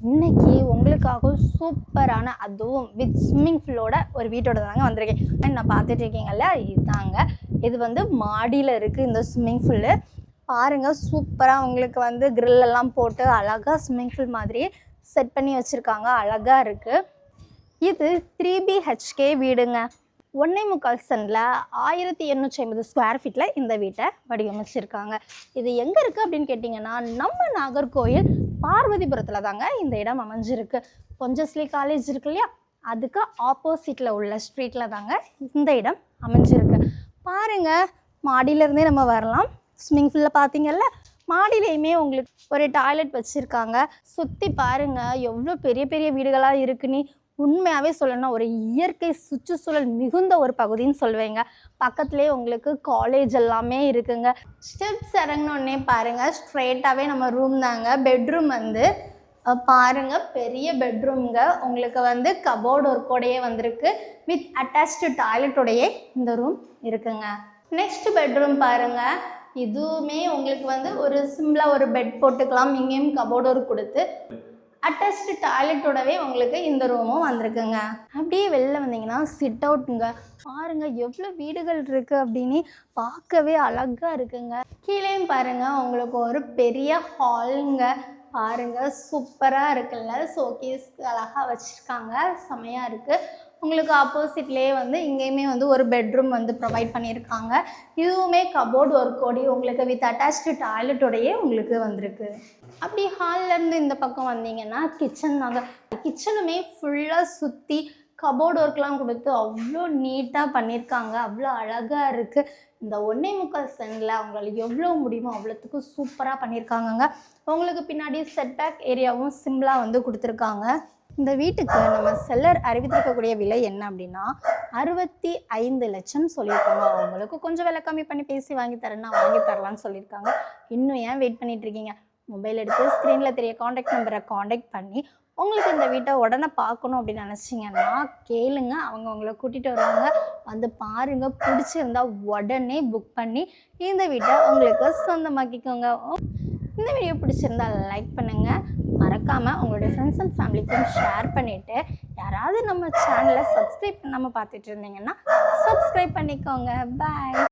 இன்னைக்கு உங்களுக்காக சூப்பரான அதுவும் வித் ஸ்விம்மிங் பூலோட ஒரு வீட்டோட தாங்க வந்திருக்கேன். நான் பார்த்துட்டு இருக்கீங்கல்ல, இதுதாங்க. இது வந்து மாடியில் இருக்குது இந்த ஸ்விம்மிங் பூலு. பாருங்கள், சூப்பராக உங்களுக்கு வந்து கிரில் எல்லாம் போட்டு அழகாக ஸ்விம்மிங் பூல் மாதிரி செட் பண்ணி வச்சுருக்காங்க. அழகாக இருக்குது. இது 3BHK வீடுங்க. 1.25 சென்டில் 1850 ஸ்கொயர் ஃபீட்டில் இந்த வீட்டை வடிவமைச்சிருக்காங்க. இது எங்கே இருக்குது அப்படின்னு கேட்டிங்கன்னா, நம்ம நாகர்கோயில் பார்வதிபுரத்தில் தாங்க இந்த இடம் அமைஞ்சிருக்கு. பொஞ்சஸ்லி காலேஜ் இருக்கு இல்லையா, அதுக்கு ஆப்போசிட்டில் உள்ள ஸ்ட்ரீட்டில் தாங்க இந்த இடம் அமைஞ்சிருக்கு. பாருங்கள், மாடியிலேருந்தே நம்ம வரலாம். ஸ்விம்மிங் பூலில் பார்த்தீங்கல்ல, மாடியிலையுமே உங்களுக்கு ஒரு டாய்லெட் வச்சுருக்காங்க. சுற்றி பாருங்கள் எவ்வளோ பெரிய பெரிய வீடுகளாக இருக்குன்னு. உண்மையாகவே சொல்லணும்னா ஒரு இயற்கை சுற்றுச்சூழல் மிகுந்த ஒரு பகுதின்னு சொல்லுவேங்க. பக்கத்துலேயே உங்களுக்கு காலேஜ் எல்லாமே இருக்குங்க. ஸ்டெப்ஸ் இறங்கினோடனே பாருங்கள், ஸ்ட்ரெயிட்டாகவே நம்ம ரூம் தாங்க. பெட்ரூம் வந்து பாருங்கள், பெரிய பெட்ரூம்ங்க. உங்களுக்கு வந்து கபோர்டு ஒர்க்கோடையே வந்திருக்கு. வித் அட்டாச்டு டாய்லெட்டோடையே இந்த ரூம் இருக்குங்க. நெக்ஸ்ட் பெட்ரூம் பாருங்கள். இதுவுமே உங்களுக்கு வந்து ஒரு சிம்பிளாக ஒரு பெட் போட்டுக்கலாம். இங்கேயும் கபோர்டு ஒர்க் கொடுத்து அட்டாச்டு டாய்லெட்டோடவே உங்களுக்கு இந்த ரூமும் வந்திருக்குங்க. அப்படியே வெளில வந்தீங்கன்னா சிட் அவுட்டுங்க. பாருங்கள் எவ்வளோ வீடுகள் இருக்குது அப்படின்னு, பார்க்கவே அழகாக இருக்குங்க. கீழேயும் பாருங்கள் உங்களுக்கு ஒரு பெரிய ஹாலுங்க. பாருங்கள் சூப்பராக இருக்குல்ல, ஷோகேஸ் அழகாக வச்சுருக்காங்க, செமையாக இருக்குது. உங்களுக்கு ஆப்போசிட்லேயே வந்து இங்கேயுமே வந்து ஒரு பெட்ரூம் வந்து ப்ரொவைட் பண்ணியிருக்காங்க. இதுவுமே கபோர்டு ஒர்க்கோடி உங்களுக்கு வித் அட்டாச்டு டாய்லெட்டோடையே உங்களுக்கு வந்திருக்கு. அப்படி ஹால்லேருந்து இந்த பக்கம் வந்தீங்கன்னா கிச்சன் தாங்க. கிச்சனுமே ஃபுல்லாக சுற்றி கபோர்டு ஒர்க்லாம் கொடுத்து அவ்வளோ நீட்டாக பண்ணியிருக்காங்க. அவ்வளோ அழகாக இருக்குது. இந்த 1.25 சென்டில் அவங்களுக்கு எவ்வளோ முடியுமோ அவ்வளோத்துக்கும் சூப்பராக பண்ணியிருக்காங்கங்க. உங்களுக்கு பின்னாடி செட்பேக் ஏரியாவும் சிம்பிளாக வந்து கொடுத்துருக்காங்க. இந்த வீட்டுக்கு நம்ம செல்லர் அறிவித்திருக்கக்கூடிய விலை என்ன அப்படின்னா 65 லட்சம் சொல்லியிருக்காங்க. அவங்களுக்கு கொஞ்சம் விலை கம்மி பண்ணி பேசி வாங்கி தரலான்னு சொல்லியிருக்காங்க. இன்னும் ஏன் வெயிட் பண்ணிட்டு இருக்கீங்க? மொபைல் எடுத்து ஸ்க்ரீனில் தெரிய காண்டாக்ட் நம்பரை காண்டாக்ட் பண்ணி உங்களுக்கு இந்த வீட்டை உடனே பார்க்கணும் அப்படின்னு நினச்சிங்கன்னா கேளுங்க. அவங்க உங்களை கூட்டிகிட்டு வருவாங்க. வந்து பாருங்கள், பிடிச்சிருந்தா உடனே புக் பண்ணி இந்த வீட்டை உங்களுக்கு சொந்தமாக்கிக்கோங்க. இந்த வீடியோ பிடிச்சிருந்தா லைக் பண்ணுங்கள். மறக்காமல் உங்களுடைய ஃப்ரெண்ட்ஸ் அண்ட் ஃபேமிலிக்கும் ஷேர் பண்ணிவிட்டு, யாராவது நம்ம சேனலை சப்ஸ்கிரைப் பண்ணாமல் பார்த்துட்டு இருந்தீங்கன்னா சப்ஸ்கிரைப் பண்ணிக்கோங்க. பாய்.